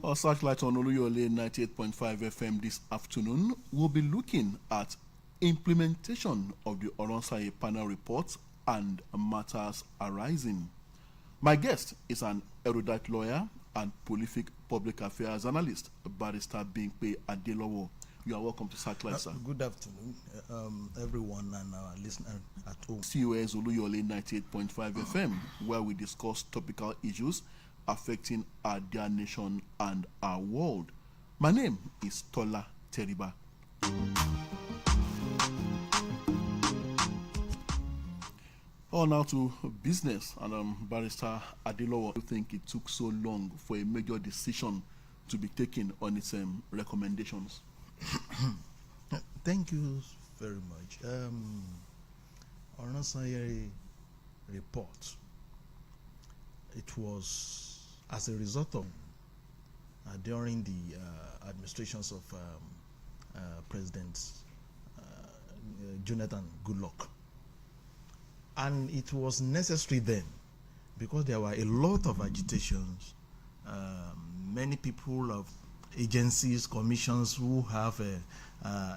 Our Searchlight on OLUYOLE 98.5 FM this afternoon will be looking at implementation of the Oronsaye panel report and matters arising. My guest is an erudite lawyer and prolific public affairs analyst, Barrister Bimpe Adelowo. You are welcome to Searchlight, sir. Good afternoon, everyone and our listeners at home. COS OLUYOLE 98.5 FM, where we discuss topical issues affecting our dear nation and our world. My name is Tola Teriba. Now to business, and Barrister Adelowo, do you think it took so long for a major decision to be taken on its recommendations? Thank you very much. Oronsaye report, it was as a result of during the administrations of President Jonathan Goodluck. And it was necessary then because there were a lot of agitations. Many people of agencies, commissions who have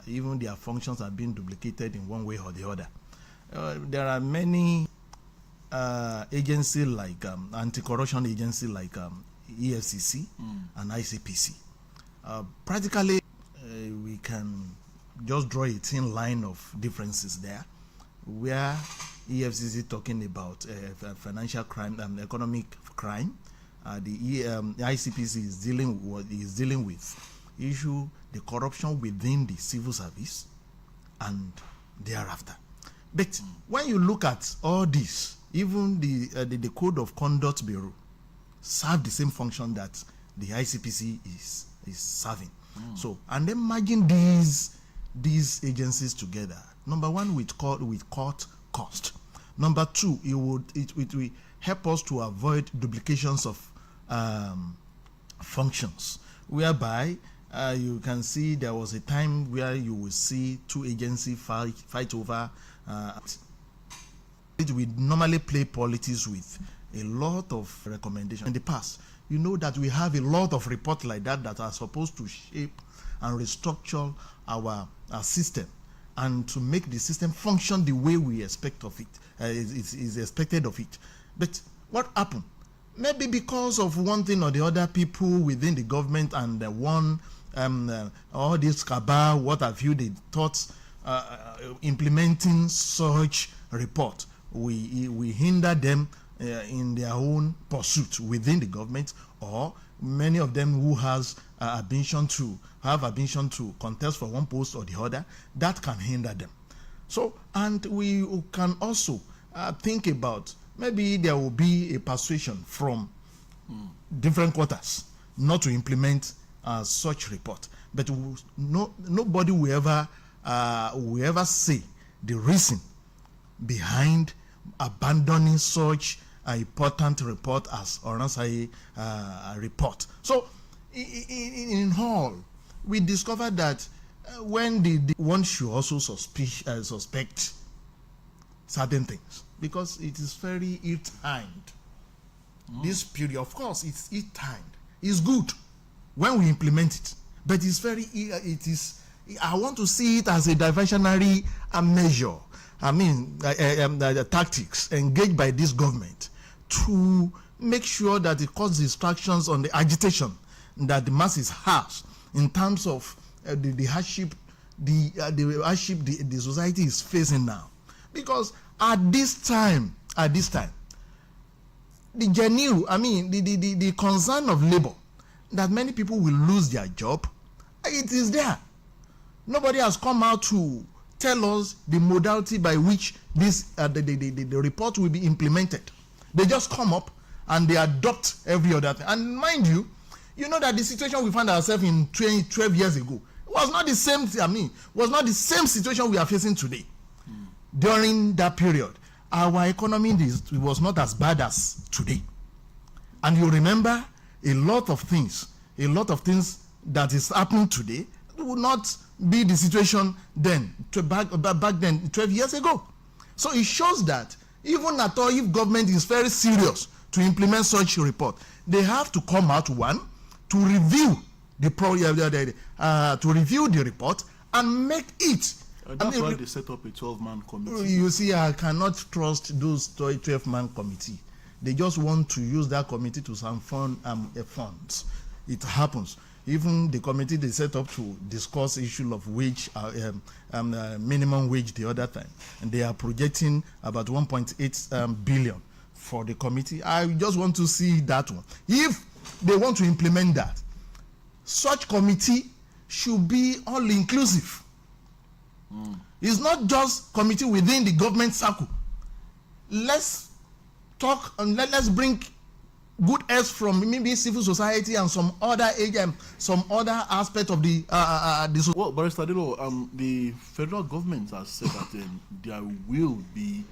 even their functions are being duplicated in one way or the other. There are many agencies like anti-corruption agency like EFCC and ICPC. Practically, we can just draw a thin line of differences there, where EFCC talking about financial crime and economic crime. The ICPC is dealing with issue the corruption within the civil service and thereafter. But when you look at all this, even the Code of Conduct Bureau serve the same function that the ICPC is serving. So, and then merging these agencies together. Number one, with court cost. Number two, it will help us to avoid duplications of functions, whereby you can see there was a time where you will see two agencies fight over. We normally play politics with a lot of recommendations. In the past, you know that we have a lot of reports like that are supposed to shape and restructure our system and to make the system function the way we expect of it, is expected of it. But what happened? Maybe because of one thing or the other, people within the government and all this cabal, what have you, they thought implementing such report, we hinder them in their own pursuit within the government, or many of them who have ambition to contest for one post or the other, that can hinder them. So, and we can also think about maybe there will be a persuasion from different quarters not to implement such report, but nobody will ever say the reason behind abandoning such an important report as Oronsaye report. So, in all, we discovered that when one should also suspect certain things, because it is very ill-timed. This period, of course, it's ill-timed. It's good when we implement it, but it's I want to see it as a diversionary measure. I mean, the tactics engaged by this government to make sure that it causes distractions on the agitation that the masses have in terms of the hardship, the society is facing now. Because at this time, the concern of labor that many people will lose their job, it is there. Nobody has come out to tell us the modality by which this the report will be implemented. They just come up and they adopt every other thing. And mind you, you know that the situation we found ourselves in 12 years ago was not the same. Was not the same situation we are facing today. During that period, our economy was not as bad as today. And you remember a lot of things that is happening today would not be the situation then, back then, 12 years ago. So it shows that even at all, if government is very serious to implement such a report, they have to come out, one, to review to review the report and make it. That's why they set up a 12-man committee. You see, I cannot trust those 12-man committee. They just want to use that committee to some funds. It happens. Even the committee they set up to discuss issue of wage, minimum wage the other time, and they are projecting about 1.8 billion for the committee. I just want to see that one. If they want to implement that, such committee should be all-inclusive. It's not just committee within the government circle. Let's talk and let's bring good heads from maybe civil society and some other aspect of the Well, Barrister Dilo, the federal government has said that there will be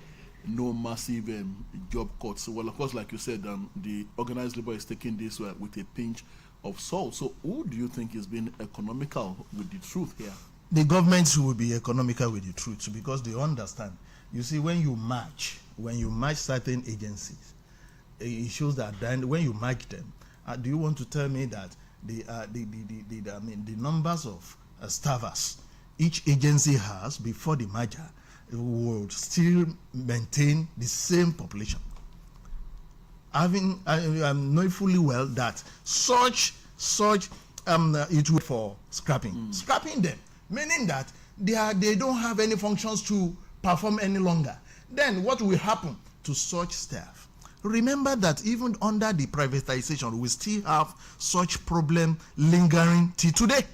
no massive job cuts. Well, of course, like you said, the organized labor is taking this with a pinch of salt. So who do you think is being economical with the truth here? The government will be economical with the truth because they understand. You see, when you match certain agencies, it shows that then when you match them, do you want to tell me that the numbers of staffers each agency has before the merger will still maintain the same population? I know fully well that such it will for scrapping them, meaning that they don't have any functions to perform any longer. Then what will happen to such staff? Remember that even under the privatization, we still have such problem lingering till today.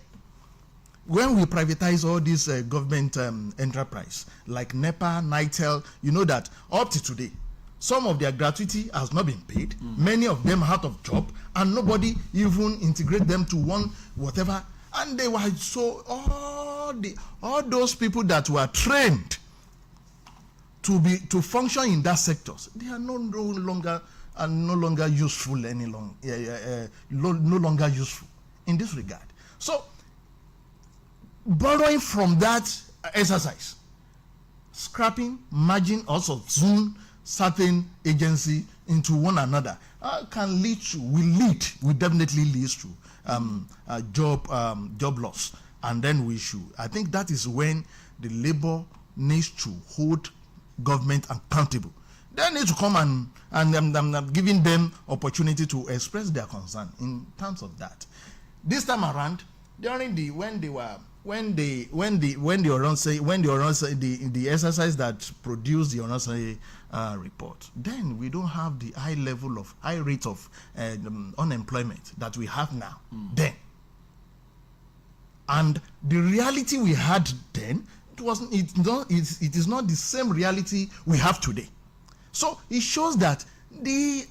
When we privatize all these government enterprise like NEPA, NITEL, you know that up to today, some of their gratuity has not been paid. Many of them out of job, and nobody even integrate them to one whatever. And they were so all those people that were trained to function in that sectors, they are no longer useful any long no longer useful in this regard. So borrowing from that exercise, scrapping, merging, also zoom certain agency into one another will definitely lead to job loss. And then I think that is when the labor needs to hold government accountable. They need to come and giving them opportunity to express their concern in terms of that. This time around, during the exercise that produced the Oronsaye report, then we don't have the high rate of unemployment that we have now. Then, and the reality we had then, it is not the same reality we have today. So it shows that the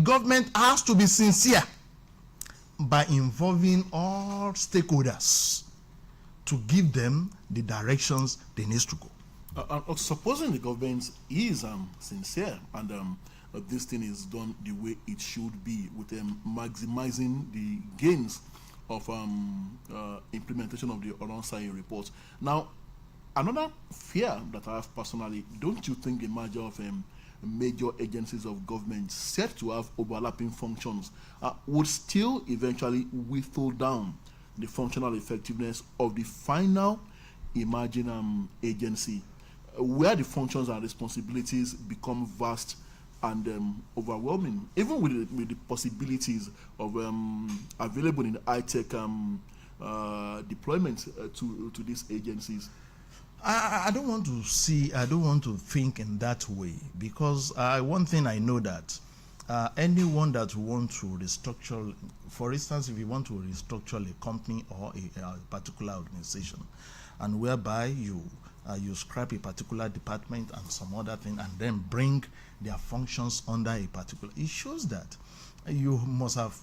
government has to be sincere by involving all stakeholders to give them the directions they need to go. Supposing the government is sincere and this thing is done the way it should be, with maximizing the gains of implementation of the Oronsaye report. Now, another fear that I have personally, don't you think the merger of major agencies of government set to have overlapping functions would still eventually whittle down the functional effectiveness of the final emerging agency, where the functions and responsibilities become vast and overwhelming, even with the possibilities of available in the high-tech deployment to these agencies? I don't want to think in that way, because one thing I know that anyone that wants to restructure, for instance, if you want to restructure a company or a particular organization, and whereby you scrap a particular department and some other thing, and then bring their functions under a particular, it shows that you must have,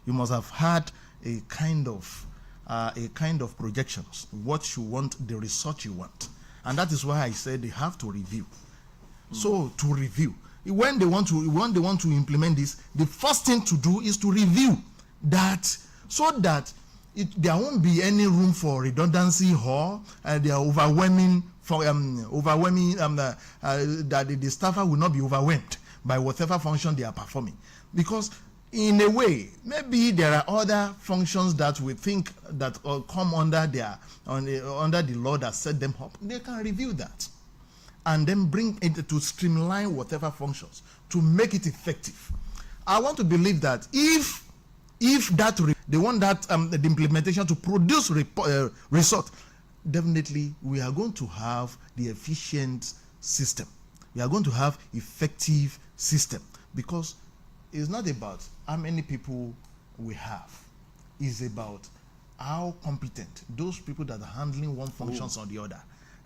you must have had a kind of projections, what you want, the result you want. And that is why I said they have to review. So to review, when they want to implement this, the first thing to do is to review that, so that there won't be any room for redundancy or they are overwhelming that the staffer will not be overwhelmed by whatever function they are performing. Because in a way, maybe there are other functions that we think that come under under the law that set them up. They can review that and then bring it to streamline whatever functions to make it effective. I want to believe that if that they want that the implementation to produce result, definitely we are going to have the efficient system. We are going to have effective system, because it's not about how many people we have. It's about how competent those people that are handling one functions or the other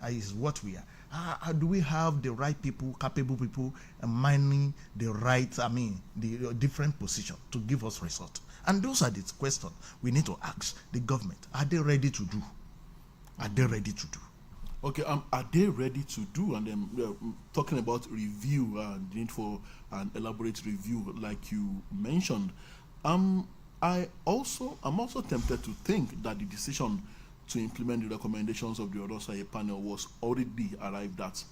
is what we are. How do we have the right people, capable people, mining the right, the different position to give us result? And those are the questions we need to ask the government. Are they ready to do? Are they ready to do? Okay, are they ready to do? And then talking about review, the need for an elaborate review, like you mentioned. I'm also tempted to think that the decision to implement the recommendations of the Olosaye panel was already arrived at,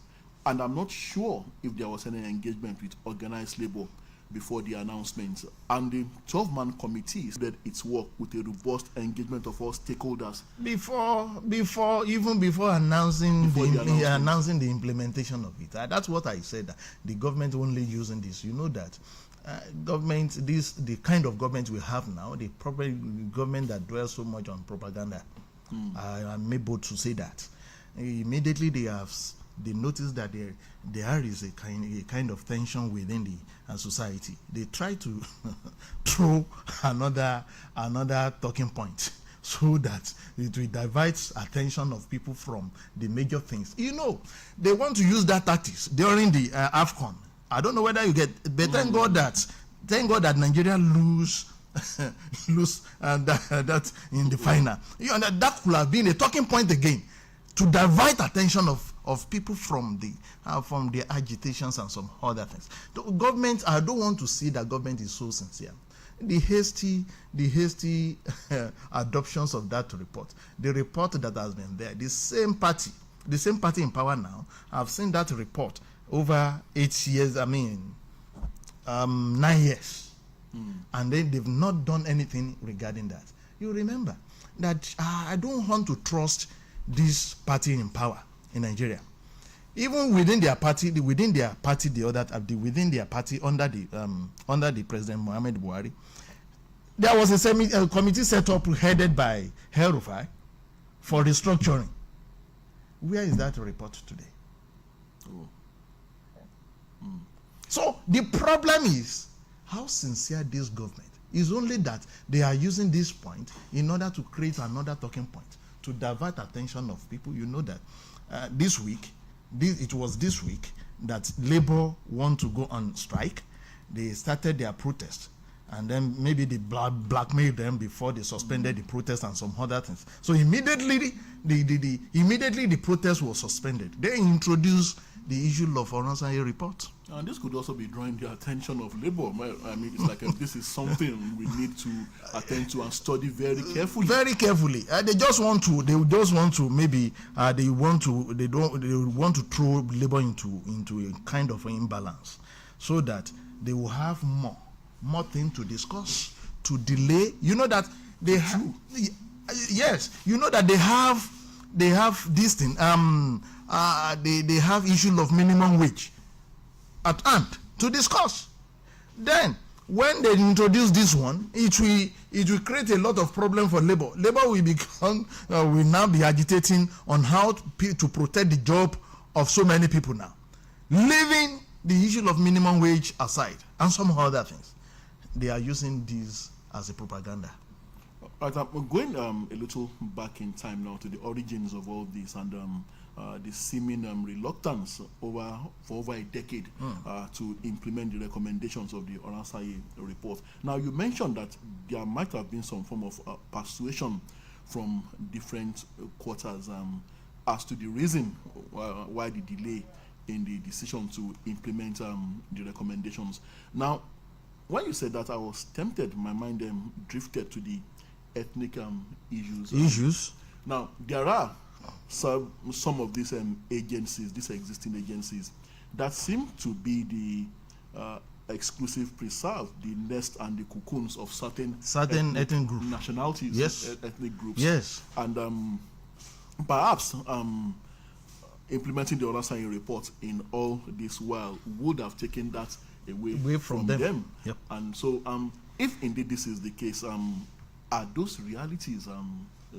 and I'm not sure if there was any engagement with organized labor before the announcement. And the 12-man committee did its work with a robust engagement of all stakeholders even before announcing the implementation of it. That's what I said. The government only using this. You know that the kind of government we have now, the probably government that dwells so much on propaganda. I'm able to say that. Immediately they notice that there is a kind of tension within the society. They try to throw another talking point so that it will divert attention of people from the major things. You know, they want to use that tactics during the AFCON. I don't know whether you get, but thank God that Nigeria lose that in the final. That could have been a talking point again to divert attention of people from the agitations and some other things. The government, I don't want to see that government is so sincere. The hasty adoptions of that report, the report that has been there, the same party in power now, I've seen that report over 8 years, 9 years. And then they've not done anything regarding that. You remember that I don't want to trust this party in power in Nigeria. Even within their party under the President Muhammad Buhari, there was a committee set up headed by El-Rufai for restructuring. Where is that report today? So the problem is how sincere this government is. Only that they are using this point in order to create another talking point to divert attention of people. You know that it was this week that Labour want to go on strike. They started their protest, and then maybe they blackmailed them before they suspended the protest and some other things. So immediately the protest was suspended. They introduced the issue of Olosaye report. And this could also be drawing the attention of Labour. It's like this is something we need to attend to and study very carefully. Very carefully. They want to throw Labour into a kind of imbalance, so that they will have more things to discuss, to delay. You know that they have. Yes, you know that they have this thing. They have issue of minimum wage at hand to discuss. Then when they introduce this one, it will create a lot of problem for Labour. Labour will now be agitating on how to protect the job of so many people now, leaving the issue of minimum wage aside and some other things. They are using this as a propaganda. Right, I'm going a little back in time now to the origins of all this and the seeming reluctance for over a decade to implement the recommendations of the Olosaye report. Now, you mentioned that there might have been some form of persuasion from different quarters as to the reason why the delay in the decision to implement the recommendations. Now, when you said that, I was tempted, my mind drifted to the ethnic issues. Now, there are some of these agencies, these existing agencies, that seem to be the exclusive preserve the nest and the cocoons of certain ethnic groups, nationalities, yes, ethnic groups, yes, and perhaps implementing the Olasanye report in all this while would have taken that away from them. Yep. And so, if indeed this is the case, are those realities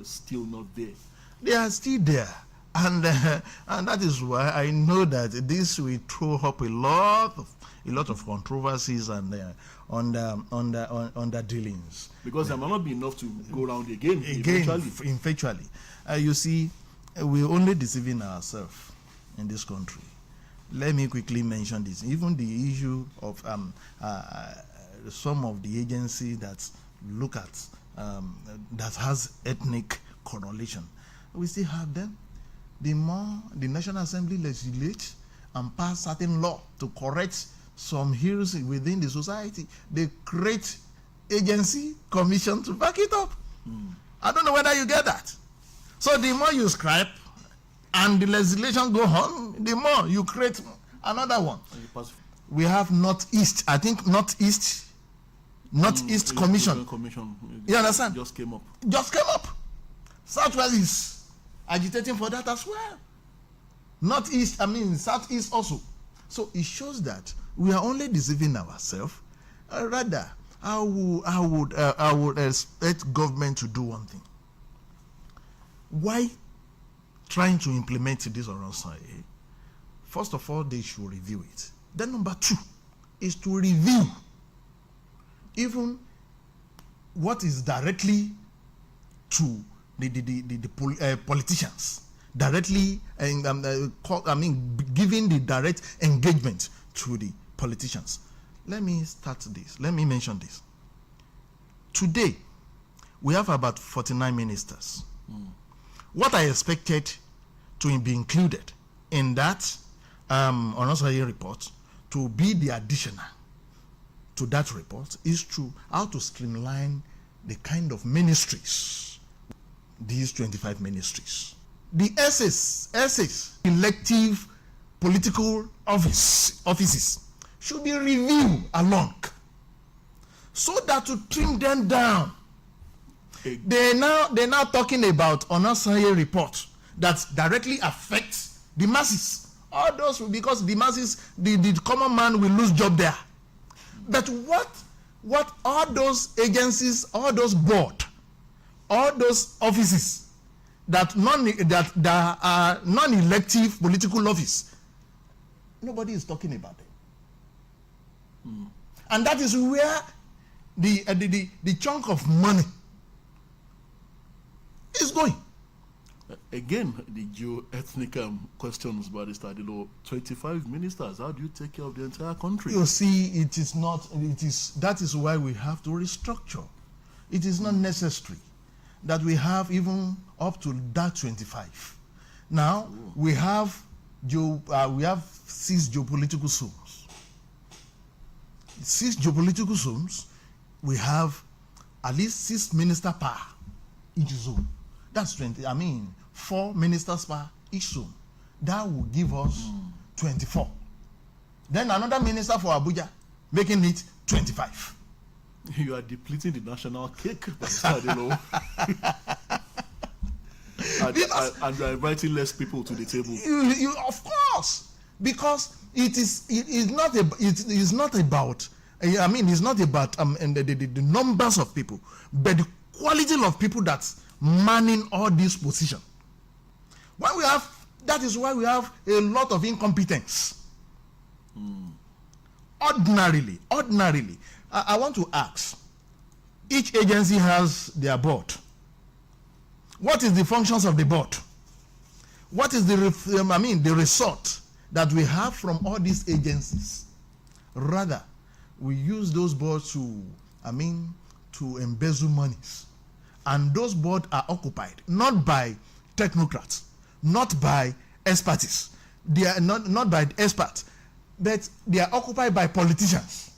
still not there? They are still there, and that is why I know that this will throw up a lot of controversies and on the dealings. Because there might not be enough to go around again eventually. You see, we're only deceiving ourselves in this country. Let me quickly mention this. Even the issue of some of the agencies that look at that has ethnic correlation, we still have them. The more the National Assembly legislates and pass certain law to correct some ills within the society, they create agency, commission to back it up. I don't know whether you get that. So the more you scrap and the legislation go on, the more you create another one. We have Northeast, I think Northeast Commission. You understand? Just came up. Southwest is agitating for that as well. Southeast also. So it shows that we are only deceiving ourselves. Rather, I would expect government to do one thing. Why trying to implement this alongside? First of all, they should review it. Then number 2 is to review even what is directly to the politicians, directly giving the direct engagement to the politicians. Let me mention this. Today, we have about 49 ministers. What I expected to be included in that Onosanye report, to be the additional to that report, is how to streamline the kind of ministries, these 25 ministries. The SS, elective political offices, should be reviewed along, so that to trim them down. They're now talking about Onosanye report that directly affects the masses. All those, because the masses, the common man will lose job there. But what all those agencies, all those board, all those offices that are non-elective political office, nobody is talking about them. And that is where the chunk of money is going. Again, the geo-ethnic questions, Barrister Adilo. 25 ministers, how do you take care of the entire country? You see, that is why we have to restructure. It is not necessary that we have even up to that 25. Now, we have 6 geopolitical zones. 6 geopolitical zones, we have at least 6 minister per each zone. That's 4 ministers per each zone. That will give us 24. Then another minister for Abuja, making it 25. You are depleting the national cake, and you are inviting less people to the table. You of course, because it is not about the numbers of people, but the quality of people that's manning all these positions. That is why we have a lot of incompetence. Ordinarily, I want to ask, each agency has their board. What is the functions of the board? What is the result that we have from all these agencies? Rather, we use those boards to embezzle monies. And those boards are occupied not by technocrats, not by expertise. They are not by experts, but they are occupied by politicians.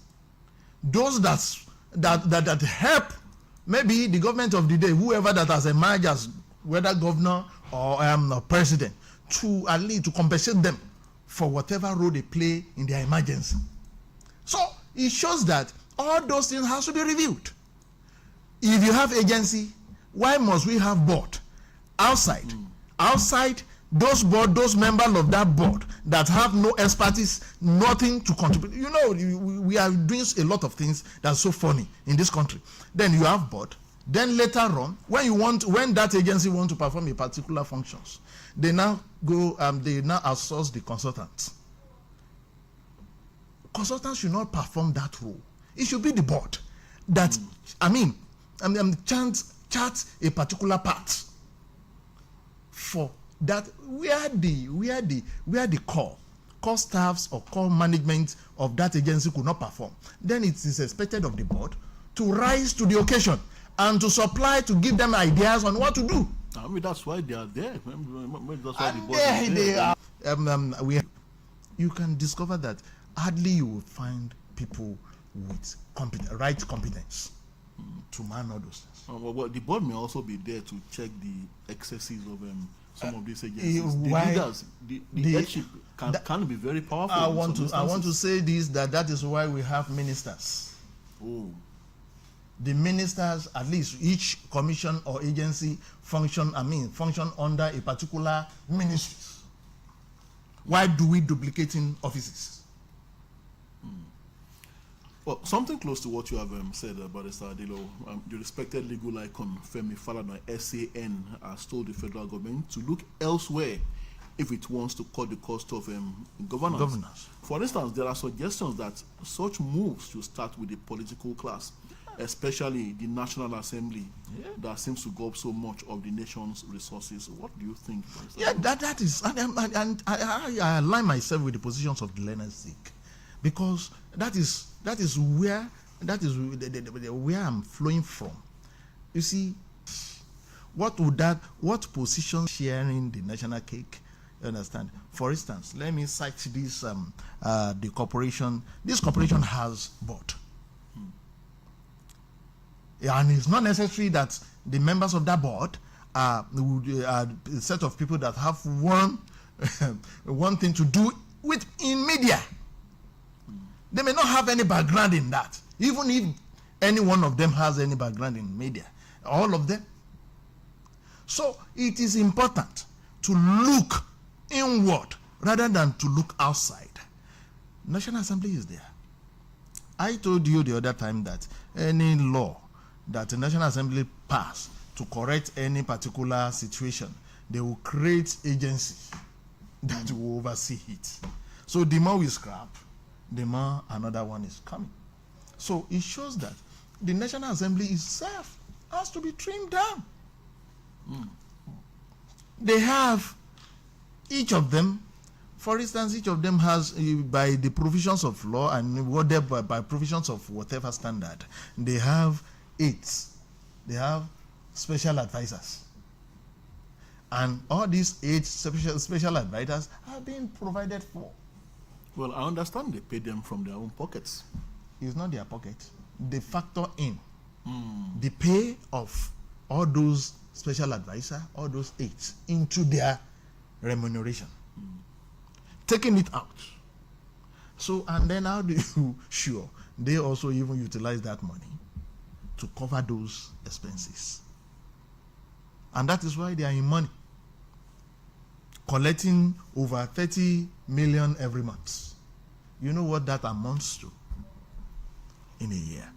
Those that help maybe the government of the day, whoever that has emerged as whether governor or president, to at least to compensate them for whatever role they play in their emergency. So it shows that all those things has to be reviewed. If you have agency, why must we have board outside? Outside, those members of that board that have no expertise, nothing to contribute. You know, we are doing a lot of things that's so funny in this country. Then you have board. Then later on, when that agency wants to perform a particular functions, they now go, they now outsource the consultants. Consultants should not perform that role. It should be the board that, chart a particular path for that where the core staffs or core management of that agency could not perform. Then it is expected of the board to rise to the occasion and to supply, to give them ideas on what to do. I mean, that's why they are there. That's why the board is there. You can discover that hardly you will find people with right competence to man all those things. Well, the board may also be there to check the excesses of some of these agencies. The leaders, the headship can be very powerful. I want to say this, that is why we have ministers. Oh. The ministers, at least each commission or agency function under a particular ministry. Why do we duplicating offices? Well, something close to what you have said about Mr. Adilo, the respected legal icon Femi Falana, SAN, has told the federal government to look elsewhere if it wants to cut the cost of governance. For instance, there are suggestions that such moves should start with the political class, especially the National Assembly, that seems to go up so much of the nation's resources. What do you think? Yeah, that is, and I align myself with the positions of the learned sick, because that is where I'm flowing from. You see, what position sharing the national cake? You understand? For instance, let me cite this the corporation. This corporation has board. And it's not necessary that the members of that board are a set of people that have one thing to do with in media. They may not have any background in that, even if any one of them has any background in media, all of them. So it is important to look inward rather than to look outside. National Assembly is there. I told you the other time that any law that the National Assembly pass to correct any particular situation, they will create agencies that will oversee it. So the more we scrap, the more another one is coming. So it shows that the National Assembly itself has to be trimmed down. They have, each of them, for instance, each of them has, by the provisions of law and whatever, by provisions of whatever standard, they have aides. They have special advisors. And all these 8 special advisors are being provided for. Well, I understand they pay them from their own pockets. It's not their pocket. They factor in the pay of all those special advisors, all those 8, into their remuneration. Taking it out. So, and then how do you sure they also even utilize that money to cover those expenses? And that is why they are in money, collecting over 30 million every month. You know what that amounts to in a year?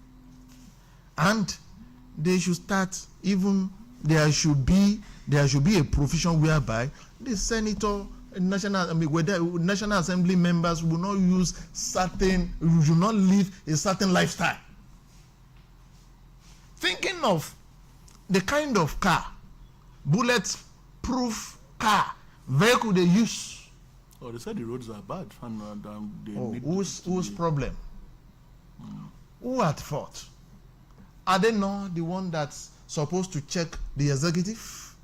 And they should start, even there should be a provision whereby the senator, National Assembly members will not will not live a certain lifestyle. Thinking of the kind of car, bullet-proof car, vehicle they use. Oh, they said the roads are bad. And they need whose problem? Who at fault? Are they not the one that's supposed to check the executive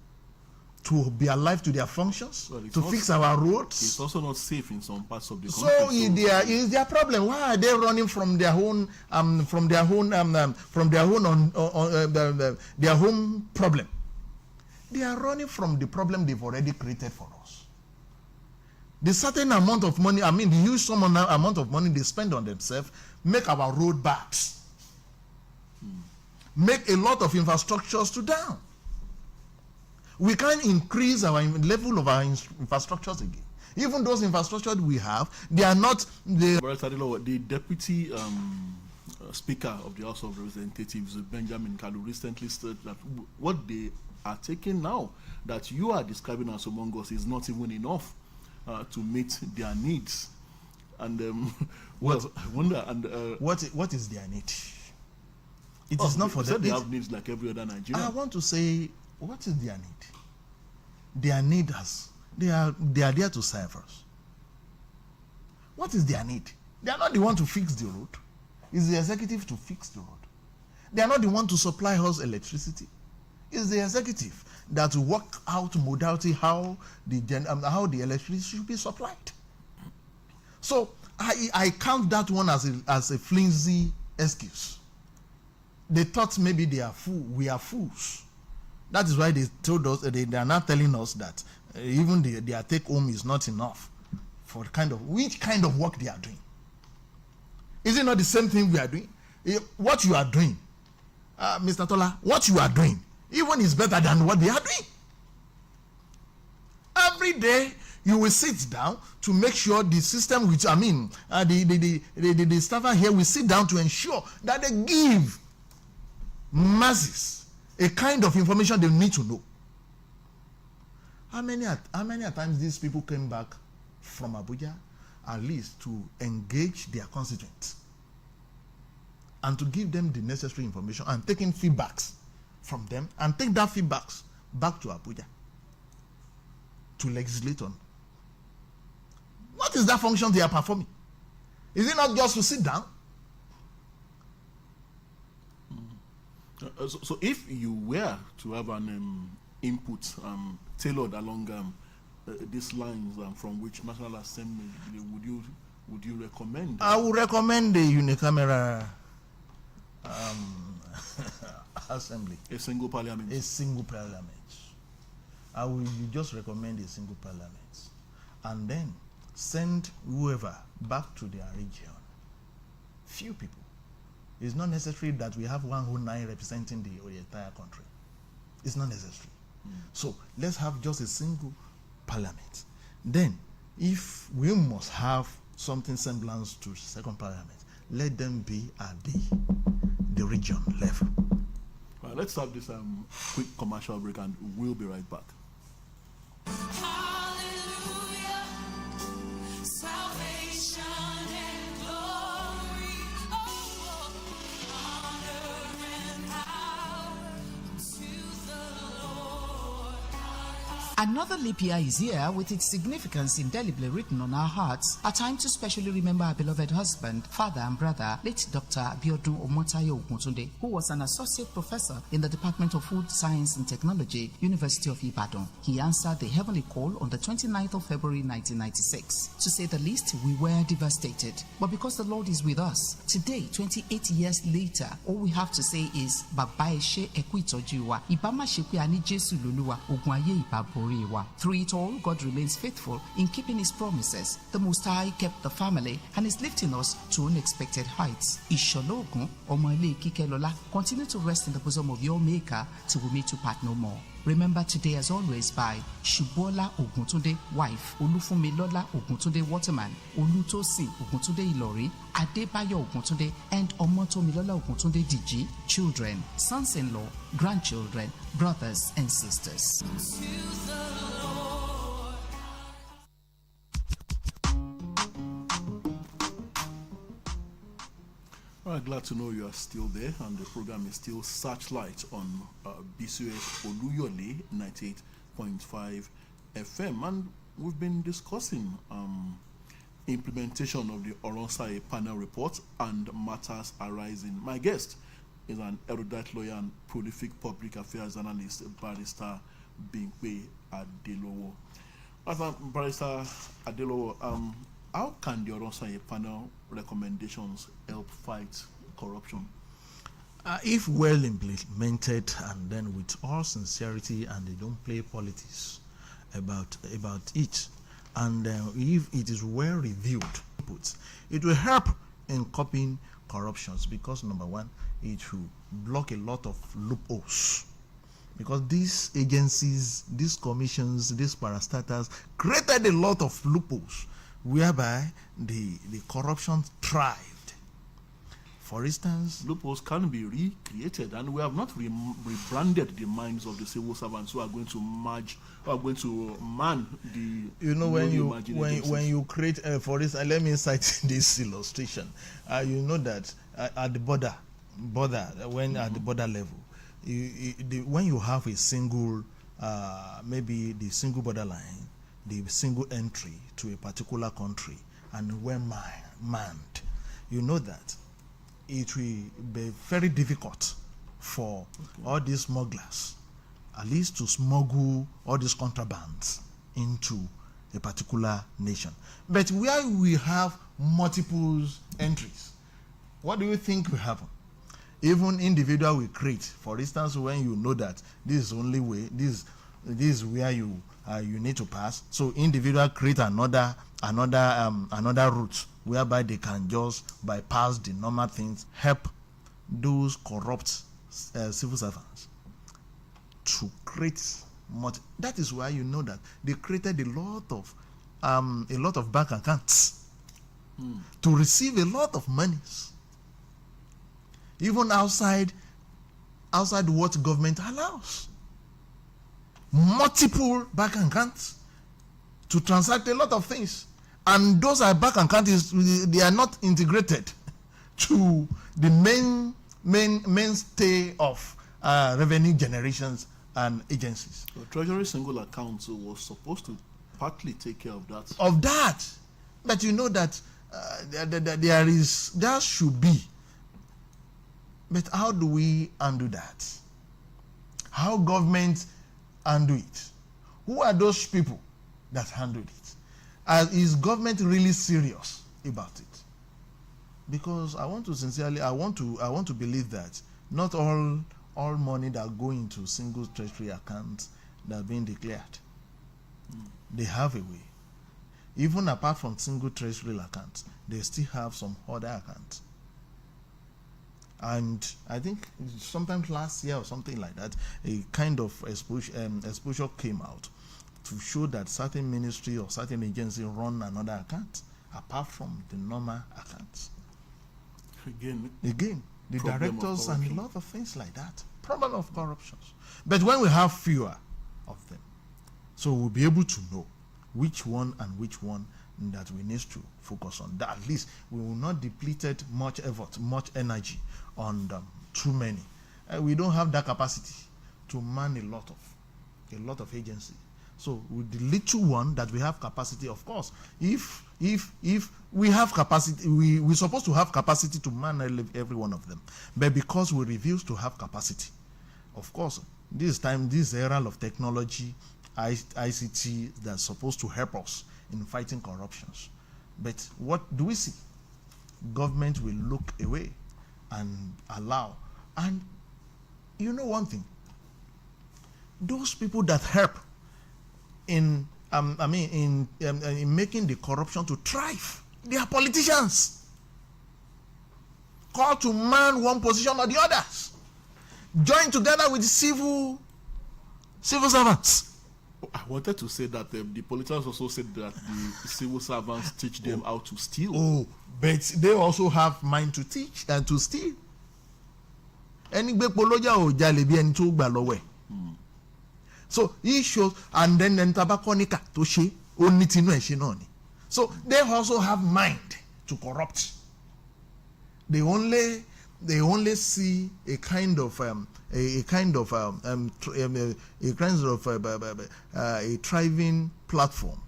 to be alive to their functions, to fix our roads? It's also not safe in some parts of the country. So is their problem. Why are they running from their own their home problem? They are running from the problem they've already created for us. The certain amount of money, I mean, the huge amount of money they spend on themselves, make our road backs, make a lot of infrastructures to down. We can't increase our level of our infrastructures again. Even those infrastructures we have, they are not the deputy Speaker of the House of Representatives, Benjamin Kalu, recently said that what they are taking now, that you are describing as among us, is not even enough to meet their needs. And I wonder. And what is their need? It is not for them. They have needs like every other Nigerian. I want to say, what is their need? Their need they are there to serve us. What is their need? They are not the one to fix the road. It's the executive to fix the road. They are not the one to supply us electricity. It's the executive that will work out modality how the electricity should be supplied. So I count that one as a flimsy excuse. They thought maybe we are fools. That is why they told us, they are not telling us that even their take home is not enough for which kind of work they are doing. Is it not the same thing we are doing? What you are doing, Mr. Tola, what you are doing, even is better than what they are doing. Every day you will sit down to make sure the system, which the staffer here will sit down to ensure that they give masses a kind of information they need to know. How many times these people came back from Abuja, at least to engage their constituents and to give them the necessary information and taking feedbacks from them and take that feedbacks back to Abuja to legislate on. What is that function they are performing? Is it not just to sit down? So if you were to have an input tailored along these lines from which National Assembly, would you recommend? I would recommend the unicameral assembly. A single parliament. A single parliament. I will just recommend a single parliament, and then send whoever back to their region. Few people. It's not necessary that we have 109 representing the entire country. It's not necessary. So let's have just a single parliament. Then, if we must have something semblance to second parliament, let them be at the region level. Right, let's have this quick commercial break and we'll be right back. Another leap year is here with its significance indelibly written on our hearts. A time to specially remember our beloved husband, father and brother, late Dr. Abiodun Omotayo Oguntunde, who was an associate professor in the Department of Food Science and Technology, University of Ibadan. He answered the heavenly call on the 29th of February 1996. To say the least, we were devastated. But because the Lord is with us, today, 28 years later, all we have to say is, Baba Eshe Eku Itoju wa, Ibama Shepe Ani Jesu Loluwa, Ogun Aye Ibabore. Through it all, God remains faithful in keeping his promises. The Most High kept the family and is lifting us to unexpected heights. Ishologun, Omo Ile Kikelola, continue to rest in the bosom of your Maker till we meet to part no more. Remember today as always by Shubola Oguntunde, wife, Olufunmilola Oguntunde Waterman, Olutosin Oguntunde Ilori, Adebayo Oguntunde, and Omotomilola Oguntunde Diji, children, sons-in-law, grandchildren, brothers and sisters. All right, glad to know you are still there, and the program is still Searchlight on BCS Oluyole 98.5 FM, and we've been discussing implementation of the Oronsai panel report and matters arising. My guest is an erudite lawyer and prolific public affairs analyst, Barrister Binkwe Adelowo. Barrister Adelowo, how can the Oronsai panel recommendations help fight corruption? If well implemented and then with all sincerity, and they don't play politics about it, and if it is well reviewed, it will help in coping corruptions, because number one, it will block a lot of loopholes, because these agencies, these commissions, these parastatals created a lot of loopholes whereby the corruption thrived. For instance, loopholes can be recreated, and we have not rebranded the minds of the civil servants who are going to merge, who are going to man the. You know, when you create, for instance, let me cite this illustration. You know that at the border, when at the border level, when you have a single, maybe the single borderline, the single entry to a particular country, and when manned, you know that it will be very difficult for all these smugglers, at least to smuggle all these contrabands into a particular nation. But where we have multiple entries, what do you think will happen? Even individual will create. For instance, when you know that this is the only way, this is where you need to pass, so individual create another route whereby they can just bypass the normal things, help those corrupt civil servants to create much. That is why you know that they created a lot of bank accounts to receive a lot of monies, even outside what government allows. Multiple bank accounts to transact a lot of things, and those are bank accounts, they are not integrated to the mainstay of revenue generations and agencies. The Treasury single account was supposed to partly take care of that. But you know that there should be. But how do we undo that? How government undo it? Who are those people that handled it? Is government really serious about it? Because I want to believe that not all money that go into single treasury accounts that are being declared. They have a way. Even apart from single treasury accounts, they still have some other accounts. And I think sometimes last year or something like that, a kind of exposure came out to show that certain ministry or certain agency run another account apart from the normal accounts. Again, the directors and a lot of things like that. Problem of corruptions. But when we have fewer of them, so we'll be able to know which one that we need to focus on. That at least we will not depleted much effort, much energy on too many. We don't have that capacity to man a lot of agencies. So with the little one that we have capacity, of course, if we have capacity, we're supposed to have capacity to man every one of them. But because we refuse to have capacity, of course, this era of technology, ICT, that's supposed to help us in fighting corruptions. But what do we see? Government will look away and allow. And you know one thing, those people that help in making the corruption to thrive, they are politicians called to man one position or the others, join together with civil servants. I wanted to say that the politicians also said that the civil servants teach them how to steal. Oh, but they also have mind to teach and to steal. So he shows, and then tabakonika to she only tinoi. So they also have mind to corrupt. They only see a kind of a thriving platform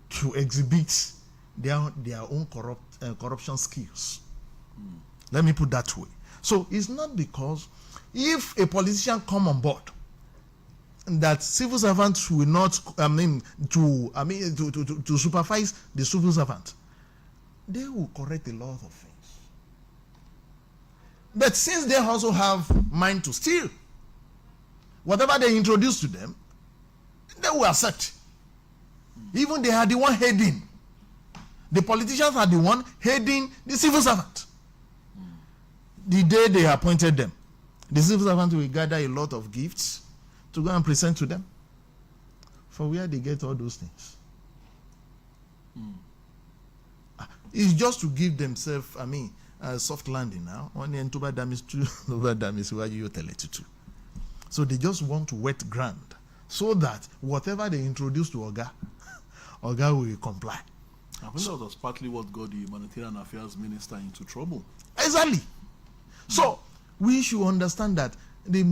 to exhibit their own corruption skills. Let me put that way. So it's not because if a politician come on board that civil servants will not to supervise the civil servant, they will correct a lot of things. But since they also have mind to steal, whatever they introduce to them, they will accept. Even they are the one heading. The politicians are the one heading the civil servant. The day they appointed them, the civil servant will gather a lot of gifts to go and present to them. For where they get all those things? It's just to give themselves, a soft landing now. One end to damage, two over damage, where you tell it to. So they just want to wet ground so that whatever they introduce to Oga will comply. I think that was partly what got the Humanitarian Affairs Minister into trouble. Exactly. So we should understand that the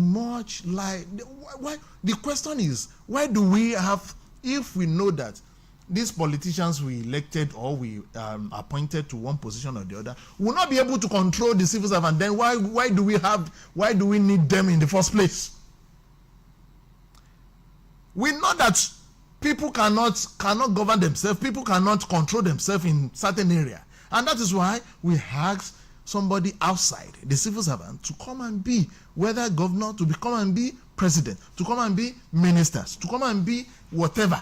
question is, why do we have, if we know that these politicians we elected or we appointed to one position or the other will not be able to control the civil servant, then why do we need them in the first place? We know that people cannot govern themselves, people cannot control themselves in certain area, and that is why we ask somebody outside the civil servant to come and be, whether governor, to come and be president, to come and be ministers, to come and be whatever.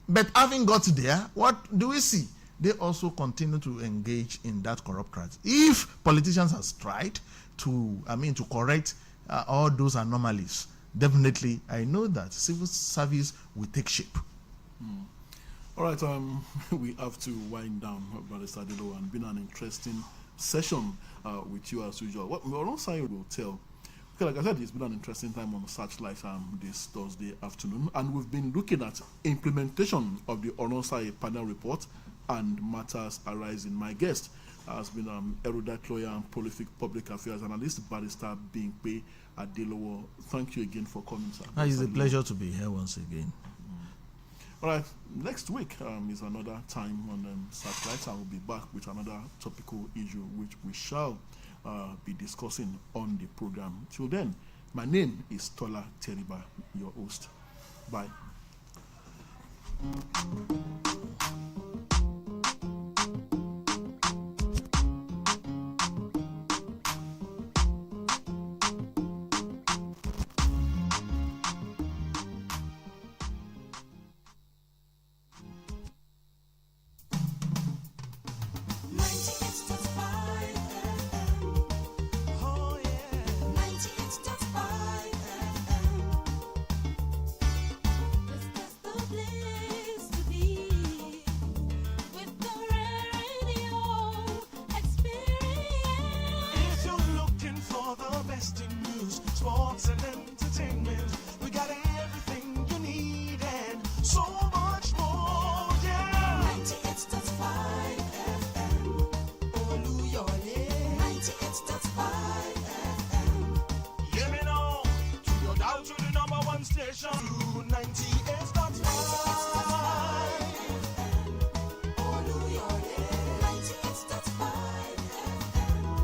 But having got there, what do we see? They also continue to engage in that corrupt practice. If politicians have tried to correct all those anomalies, definitely I know that civil service will take shape. All right, we have to wind down, Brother Sadilo, and been an interesting session with you as usual. What alongside will tell. Okay, like I said, it's been an interesting time on Searchlight this Thursday afternoon, and we've been looking at implementation of the Olonsai panel report and matters arising. My guest has been erudite lawyer and prolific public affairs analyst, Barrister Bimpe Adelowo. Thank you again for coming, sir. It's a pleasure to be here once again. All right, next week is another time on Searchlight. I will be back with another topical issue which we shall be discussing on the program. Till then, my name is Tola Teriba, your host. Bye. Sports and entertainment, we got everything you need and so much more, yeah. 98.5 FM, Oluyole. 98.5 FM. Hear me now, to your dial to the number one station. 98.5 FM, Oluyole. 98.5 FM,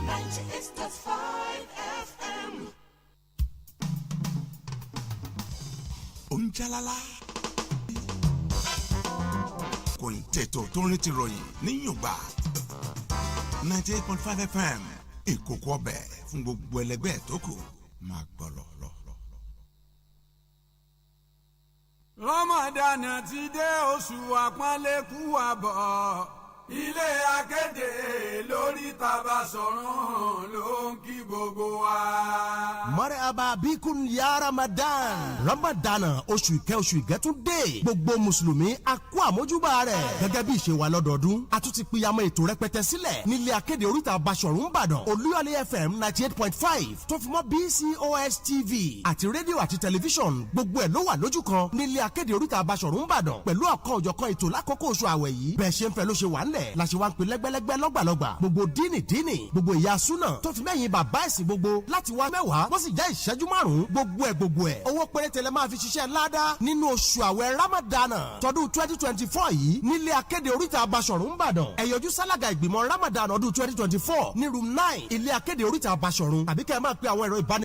98.5. Jalala. Kò ì tètò tó ń retí ròyìn ní Yùngbà 98.5 FM ìkòkò ọbẹ̀ fún gbogbo ẹlẹgbẹ́ tó kù máa gbọ́ lọ. Ramadan ti dé oṣù àpọ́nlé kú àbọ̀ ilé akéde lórí Tabasọ̀rún ló ń kí gbogbo wa. Marhaba bikun ya Ramadan oṣù ìkẹ́ tún dé gbogbo mùsùlùmí a kú àmójúbà rẹ̀ gẹ́gẹ́ bí ìṣe wa lọ́dọọdún a tún ti pìyàmọ́ ètò rẹpẹtẹ sílẹ̀ nílé akéde oríta Basọ̀rún Ìbàdàn Olúyọ̀lé FM 98.5 tó fi mọ́ BCOS TV àti rédíò àti tẹlifíṣọ̀n gbogbo ẹ̀ ló wà lójú kan nílé akéde oríta Basọ̀rún Ìbàdàn pẹ̀lú ọ̀kan òjọ̀kan ètò lákòókò oṣù àwẹ̀ yìí bẹ́ẹ̀ ṣe ń fẹ́ ló ṣe wà ńlẹ̀ la ṣe wá ń pè lẹ́gbẹ́lẹ́gbẹ́ lọ́gbàlọ́gbà gbogbo díìnì gbogbo ìyá súnà tó fi mẹ́yìn bàbá ẹ̀sìn gbogbo láti wá mẹ́wàá wọ́n sì já ìṣẹ́jú márùn-ún gbogbo ẹ̀ owó péréte lẹ máa fi ṣiṣẹ́ ládàá nínú oṣù àwẹ̀ Ramadan tọdún 2024 yìí nílé akéde oríta Basọ̀rún Ìbàdàn ẹ yọjú sálága ìgbìmọ̀ Ramadan ọdún 2024 ní room 9 ilé akéde oríta Basọ̀rún àbíkẹ́ máa pe àwọn ẹ̀rọ ìbánisọ̀rọ̀